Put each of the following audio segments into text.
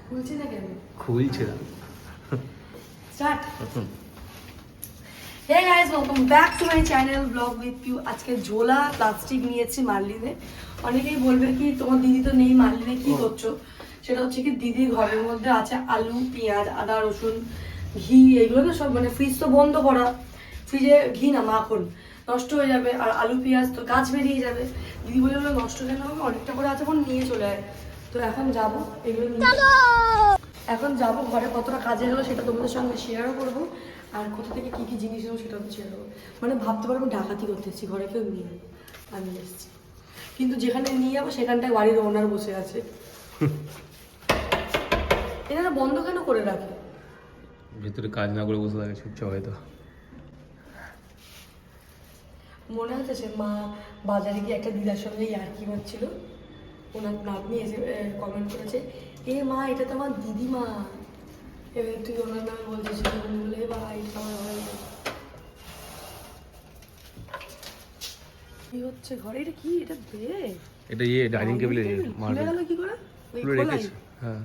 খুলছি না কেন? খুলছে না। Start. Hey guys, welcome back to my channel blog with you. আজকে ঝোলা প্লাস্টিক নিয়েছি মার্লিনে। অনেকেই বলবে কি তোমার দিদি তো নেই, মার্লিনে কি করছো? সেটা হচ্ছে কি দিদির ঘরের মধ্যে আছে আলু, পেঁয়াজ, আদা, রসুন, ঘি, এগুলো না সব, মানে ফ্রিজ তো বন্ধ করা, ফ্রিজে ঘি না মাখন নষ্ট হয়ে যাবে, আর আলু পেঁয়াজ তো গাছ বেরিয়ে যাবে। দিদি বলে ওগুলো নষ্ট কেন হবে, অনেকটা করে আছে, নিয়ে চলে আয়। তো এখন যাবো এগুলো নিয়ে, এখন যাবো ঘরে কতটা কাজে হলো সেটা তোমাদের সঙ্গে শেয়ারও করবো, আর কোথা থেকে কী কী জিনিস হলো সেটাও শেয়ার করবো। মানে ভাবতে পারবো ডাকাতি করতে এসেছি, ঘরে কেউ নিয়ে আমি এসেছি, কিন্তু যেখানে নিয়ে যাবো সেখানটায় বাড়ির ওনার বসে আছে। এনারা বন্ধ কেন করে রাখে? ভিতরে কাজ না করে বসে থাকে চুপচাপ হয়তো। মনে হচ্ছে সে মা বাজারে গিয়ে একটা দিদার সঙ্গে ইয়ার্কি মারছিল, ওনার নাতনি এসে কমেন্ট করেছে, এ মা এটা তো আমার দিদিমা। এবার তুই ওনার নামে বলছিস, বলে ভাই আমার হয় না। কি হচ্ছে ঘরে? এটা কি? এটা দে, এটা ডাইনিং টেবিলে খুলে গেল কি করে? খুলে রেখেছে। হ্যাঁ,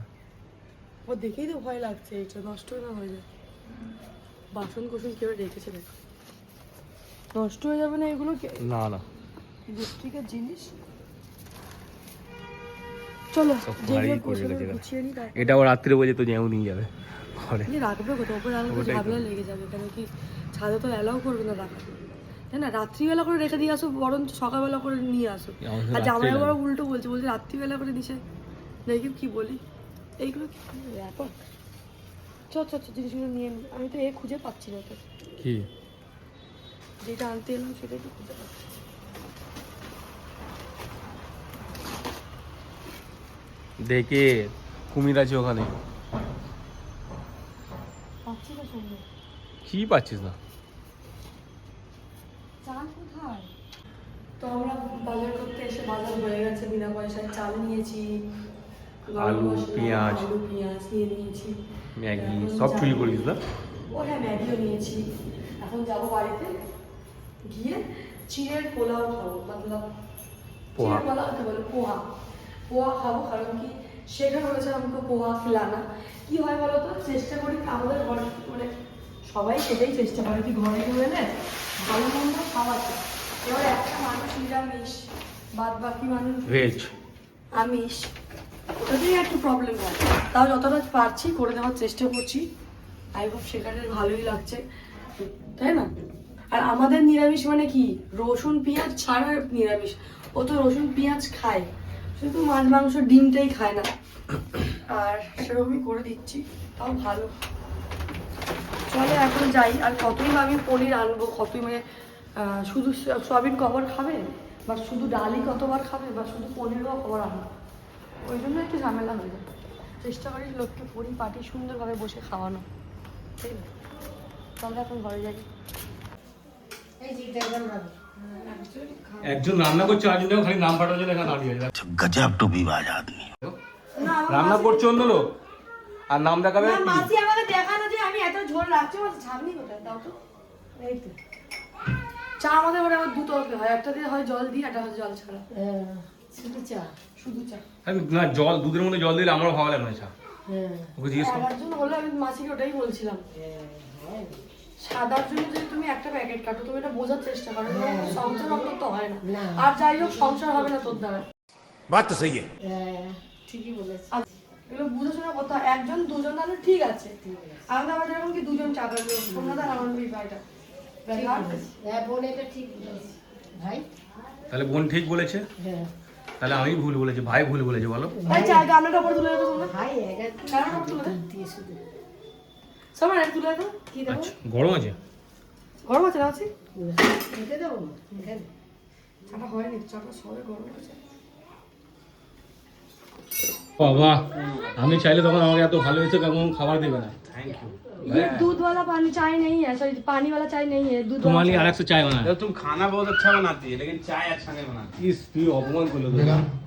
ও দেখেই তো ভয় লাগছে, এটা নষ্ট না হয়ে যায়। বাসন কোসন কেউ রেখেছে, দেখ নষ্ট হয়ে যাবে না এগুলো? না না, ইলেকট্রিকের জিনিস। চলো এটা ও রাত্রে বলে তো যেও নিয়ে যাবে ঘরে। রাখবে কোথাও? ওপরে রাখলে ঝামেলা লেগে যাবে, কেন কি ছাদে তো অ্যালাউ করবে না রাখা, তাই না? রাত্রিবেলা করে রেখে দিয়ে আসো, বরঞ্চ সকালবেলা করে নিয়ে আসো। আর জামাই বড় উল্টো বলছে, রাত্রিবেলা করে দিছে। দেখি কি বলি, এইগুলো কি ব্যাপক। জিনিসগুলো নিয়ে নি, আমি তো খুঁজে পাচ্ছি না তো, কি যেটা আনতে এলাম সেটাই তো খুঁজে পাচ্ছি। দেখে কুমির আছে ওখানে। পাচ্ছি না সুন্দর। কি পাচ্ছিস না? চাল কোথায়? তো আমরা বাজার করতে এসে বাজার হয়ে গেছে, বিনা পয়সায় চাল নিয়েছি, আলু, পেঁয়াজ নিয়ে নিয়েছি, ম্যাগি সব চুরি করিস না? ও হ্যাঁ, ম্যাগিও নিয়েছি। এখন যাবো বাড়িতে গিয়ে চিড়ের পোলাও খাবো, মতলব পোহা। চিড়ের পোলাও বলে পোহা খাবো। কারণ কি শেখা বলেছে আমাকে পোহা খিলানা। কি হয় বলো তো, চেষ্টা করি আমাদের ঘরে, মানে সবাই সেটাই চেষ্টা করে কি ঘরে কেউ এলে ভালো মন্দ খাওয়াতে। এবার একটা মানুষ নিরামিষ, বাদ বাকি মানুষ ভেজ, আমিষ, ওটাতেই একটু প্রবলেম হয়। তাও যতটা পারছি করে দেওয়ার চেষ্টা করছি। আই হোপ সেখানে ভালোই লাগছে, তাই না? আর আমাদের নিরামিষ মানে কি, রসুন পেঁয়াজ ছাড়া নিরামিষ। ও তো রসুন পেঁয়াজ খায়, শুধু মাছ মাংস ডিমটাই খায় না, আর সেরকমই করে দিচ্ছি, তাও ভালো। চলো এখন যাই। আর কতই আমি পনির আনবো, কতই মানে শুধু সয়াবিন কবার খাবে, বা শুধু ডালই কতবার খাবে, বা শুধু পনিরও কবার আনবো, ওই জন্য একটু ঝামেলা হয়ে যায়। চেষ্টা করি লোককে পরিপাটি সুন্দরভাবে বসে খাওয়ানো, ঠিক আছে? চলো এখন ঘরে যাই। একজন রান্না করছে, আরেকজন খালি নাম পাঠানোর জন্য এখানে দাঁড়িয়ে আছে। গজব টুবিবাজ আদমি। রান্না করছে অন্য লোক আর নাম দেখাবে। মাসি আমাকে দেখানো যে আমি এত ঝোল রাখছি, আমার ঝামনি কোথায় দাও তো। এই তো চা আমাদের ঘরে আবার দুটো হয়, একটা দিয়ে হয় জল দিয়ে, একটা হয় জল ছাড়া। শুধু চা, শুধু চা। না, জল দুধের মধ্যে জল দিলে আমারও ভালো লাগে না চা। ওকে জিজ্ঞেস কর। সাদার জন্য হলে আমি মাসিকে ওটাই বলছিলাম, সাদার জন্য যদি তুমি একটা প্যাকেট কাটো, তুমি এটা বোঝার চেষ্টা করো, সংসার অন্তত তো হয় না। আর যাই হোক, সংসার হবে না তোর দ্বারা। বাত তো সহি ঠিকই বলেছিস। এগুলো বুঝে শোনা কথা, একজন দুজন তাহলে ঠিক আছে। আমাদের আবার যেরকম কি দুজন চা খাবে, তোমরা তো আমার ভাইটা ভাই, তাহলে বোন ঠিক বলেছে, তাহলে আমি ভুল বলেছি, ভাই ভুল বলেছে বলো। ভাই চা গামলাটা উপরে তুলে দাও তোমরা, ভাই গামলাটা তুলে দাও দিয়ে শুধু সবার এক তুলে দাও। কি দাও? আচ্ছা, গরম আছে? গরম আছে না? আছে এটা দাও এখানে। চাটা হয়নি, চাটা সবে গরম আছে। বাবা, আমি চাইলে তখন আমাকে এত ভালো হয়েছে কেমন খাবার দেবে না। Thank you. ये दूध वाला पानी चाय नहीं है, सॉरी पानी वाला चाय नहीं है, दूध तुम्हारे लिए वाला अलग से चाय बना है। तुम खाना बहुत अच्छा बनाती है लेकिन चाय अच्छा नहीं बनाती। इस भी अपमान कर लो तो।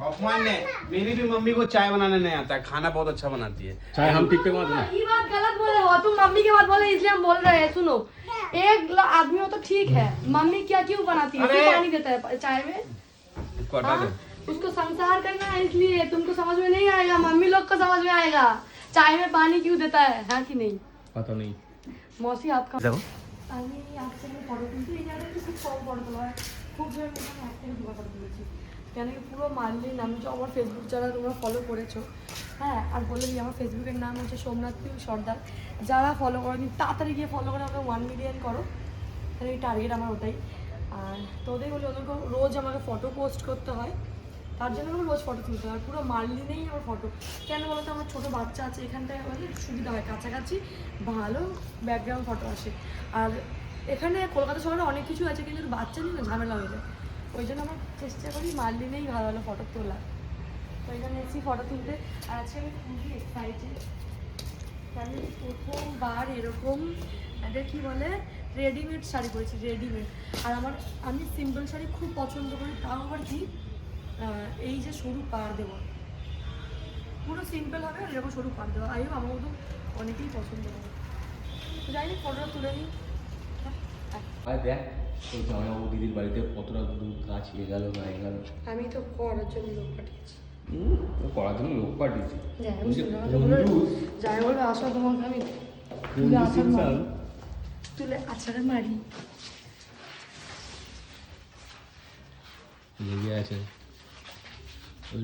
अपमान नहीं, मेरी भी मम्मी को चाय बनाने नहीं आता है, खाना बहुत अच्छा बनाती है। चाय हम ठीक पे बना देना। ये बात गलत बोले हो तुम, मम्मी की बात बोले इसलिए हम बोल रहे हैं। सुनो, एक आदमी हो तो ठीक है, मम्मी क्या क्यों बनाती है, क्यों पानी देता है चाय में? इसको हटा दो। उसको संसार करना है, इसलिए तुमको समझ में नहीं आएगा, मम्मी लोग को समझ में आएगा। चाय में पानी क्यों देता है हाँ कि नहीं पता नहीं मौसी आपका দেখো আমি আজকে ফটো তুলতে এই জায়গাটা একটু খুব কম ফটো তোলা হয় খুব জোর মতো এক থেকে দুবার ফটো তুলেছি কেন কি পুরো মানলি নাম যে আমার ফেসবুক যারা তোমরা ফলো করেছো হ্যাঁ আর বলে দিই আমার ফেসবুকের নাম হচ্ছে সোমনাথ পিউ সর্দার যারা ফলো করেনি তাড়াতাড়ি গিয়ে ফলো করে আমাকে 1 মিলিয়ন করো তাহলে এই টার্গেট আমার ওটাই আর তোদের বলে ওদেরকে রোজ আমাকে ফটো পোস্ট করতে হয় তার জন্য আমার রোজ ফটো তুলতে হয় পুরো মানলি নেই আমার ফটো কেন বলো তো আমার ছোটো বাচ্চা আছে এখানটায় আমাদের সুবিধা হয় কাছাকাছি ভালো ব্যাকগ্রাউন্ড ফটো আসে আর এখানে কলকাতা শহরে অনেক কিছু আছে কিন্তু বাচ্চা নিয়ে না ঝামেলা হয়ে যায় ওই জন্য আমার চেষ্টা করি মানলি নেই ভালো ভালো ফটো তোলা তো এখানে এসেছি ফটো তুলতে আর আজকে আমি খুবই এক্সাইটেড আমি প্রথমবার এরকম এটা কী বলে রেডিমেড শাড়ি পরেছি রেডিমেড আর আমি সিম্পল শাড়ি খুব পছন্দ করি তাও আবার কি এই যে সরু পাড় দেওয়া পুরো সিম্পল হবে আর এরকম সরু পাড় দেওয়া আইও আমার মতো অনেকেই পছন্দ করে যাই হোক ফটোটা তুলে নিই আর দেখ ওই জামাইবাবু দিদির বাড়িতে কতটা দুধ গাছ গেল না গেল আমি তো করার জন্য লোক পাঠিয়েছি করার জন্য লোক পাঠিয়েছি যাই বলে আসো তোমাকে আমি তুলে আছাড়ে মারি লেগে আছে ওই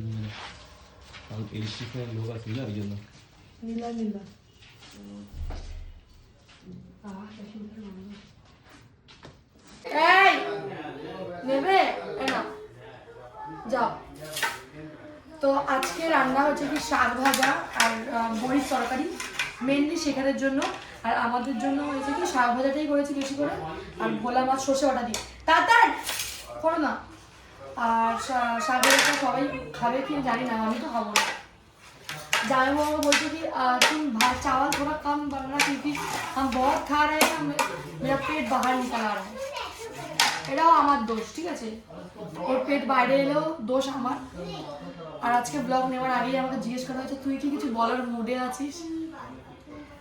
ইলেকট্রিশিয়ান লোক আছে না ওই জন্য নীলা নীলা এই নেবে না যাও তো আজকে রান্না হচ্ছে কি শাক ভাজা আর বড়ির তরকারি মেনলি শেখারের জন্য আর আমাদের জন্য হয়েছে কি শাক ভাজাটাই করেছি বেশি করে আর ভোলা মাছ সর্ষে বাটা দিয়ে তাড়াতাড়ি করো না আর শাক ভাজাটা সবাই খাবে কি জানি না আমি তো খাবো না জামাইবাবু बोलते कि तुम भात चावल थोड़ा कम बनाना क्योंकि हम बहुत खा रहे हैं मेरा पेट बाहर निकल आ रहा है এটাও আমার দোষ ঠিক আছে ওর পেট বাইরে এলেও দোষ আমার আর আজকে ব্লগ নেওয়ার আগেই আমাকে জিজ্ঞেস করা হয়েছে তুই কি কিছু বলার মুডে আছিস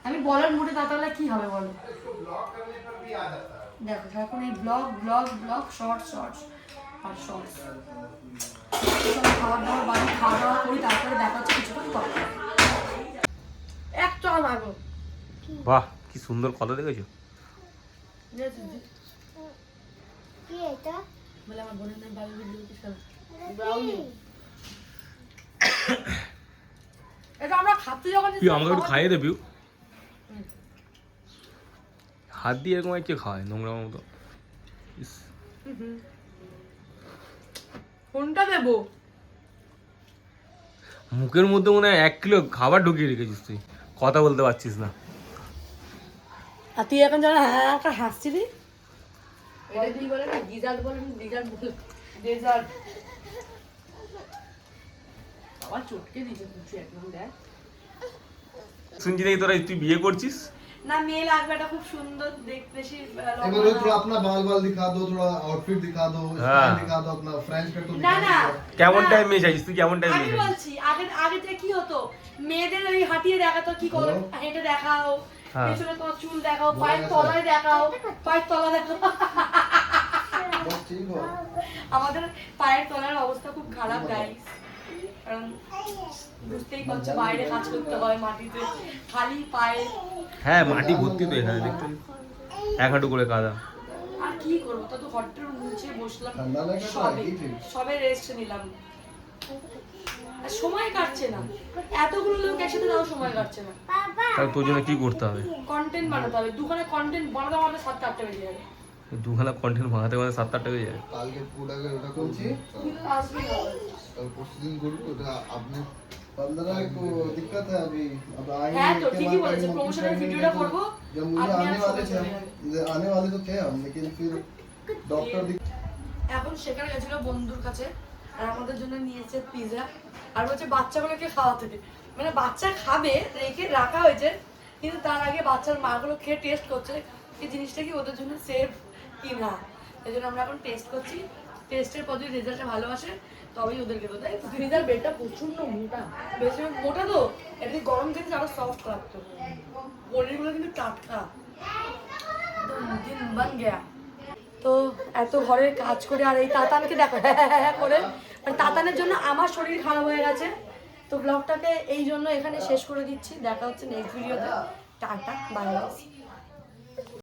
আমি বলার মুডে তাহলে কি হবে বলো দেখো এখন এই blog blog blog shorts shorts আর শর্টস খাওয়া দাওয়া বাড়ি খাওয়া দাওয়া করি তারপরে দেখা হচ্ছে কিছুক্ষণ পর একটা মাগো বাহ কি সুন্দর কথা দেখেছো কি এটা বলে আমার বোনের নাম বাবু ভিডিও কি খেলা ব্রাউনি এটা আমরা খাতে যখন তুই আমাকে একটু খাইয়ে দে পিউ হাত দিয়ে এরকম একটু খাওয়ায় নোংরা মতো ইস, কোনটা দেবো মুখের মধ্যে মনে হয় 1 কিলো খাবার ঢুকিয়ে রেখেছিস তুই কথা বলতে পারছিস না আর তুই এখন জানা হ্যাঁ একটা হাসছিলি এটা কি বলে না ডিজার্ট বলে ডিজার্ট বলে ডেজার্ট আবার চটকে দিয়েছে কিছু একদম দেখ শুনছি নাকি তোরা তুই বিয়ে করছিস না মেয়ে লাগবে এটা খুব সুন্দর দেখতে বেশি एक बार थोड़ा अपना बाल दिखा दो थोड़ा आउटफिट दिखा दो स्टाइल दिखा दो अपना फ्रेंच कट तो না না কেমন টাইম মেয়ে চাইছিস তুই কেমন টাইম আমি মেয়ে চাইছিস বলছি আগে আগে থেকে কি হতো মেয়েদের ওই হাঁটিয়ে দেখাতো কি করো হেঁটে দেখাও হ্যাঁ। পেছনে তোমার চুল দেখাও পায়ের তলায় দেখাও পায়ের তলা দেখাও बस ठीक हो আমাদের পায়ের তলার অবস্থা খুব খারাপ গাইস কারণ বুঝতেই পারছো বাইরে কাজ করতে হয় মাটিতে খালি পায়ে হ্যাঁ মাটি ভর্তি তো এখানে দেখতে 1 হাঁটু করে কাদা আর কি করবো তো ঘরটার নিচে বসলাম ঠান্ডা লাগে তো সবে কি ঠিক সবে রেস্ট নিলাম আর সময় কাটছে না এতগুলো লোক একসাথে তাও সময় কাটছে না তাহলে তোর জন্য কি করতে হবে কন্টেন্ট বানাতে হবে দুখানে কন্টেন্ট বানাতে আমাদের 7-8টা বেজে যাবে দুখানা কন্টেন্ট বানাতে মানে 7-8 টাকা যায় কালকে ফুড আগে ওটা করছি কিন্তু আসবে না कल परसों दिन गुरु को आपने 15 को दिक्कत है अभी अब आएंगे হ্যাঁ তো इसके ঠিকই बाद বলেছে कहीं প্রমোশনের motivate ভিডিওটা नहीं করব करते। जब मुझे আপনি आने আর वाले সবাই थे চলে যাবেন। आने वाले तो थे हम लेकिन फिर डॉक्टर এখন সেখানে গেছিল বন্ধুর কাছে আর আমাদের জন্য নিয়েছে পিৎজা আর বলছে বাচ্চাগুলোকে খাওয়াতে দে মানে বাচ্চা খাবে রেখে রাখা হয়েছে কিন্তু তার আগে বাচ্চার মাগুলো খেয়ে টেস্ট করছে এই জিনিসটা কি ওদের জন্য সেফ কি না এই জন্য আমরা এখন টেস্ট করছি টেস্টের পর যদি রেজাল্টটা ভালো আসে তবেই ওদেরকে দেবো তাই পিৎজার বেডটা প্রচণ্ড মোটা বেশি মোটা তো এটা যদি গরম থেকে আরো সফট লাগতো পনিরগুলো কিন্তু টাটকা দিন বান গেয়া তো এত ঘরে কাজ করে আর এই তাতানকে দেখো হ্যাঁ করে মানে তাতানের জন্য আমার শরীর খারাপ হয়ে গেছে তো ব্লগটাকে এই জন্য এখানে শেষ করে দিচ্ছি, দেখা হচ্ছে নেক্সট ভিডিওতে। Tata bye bye.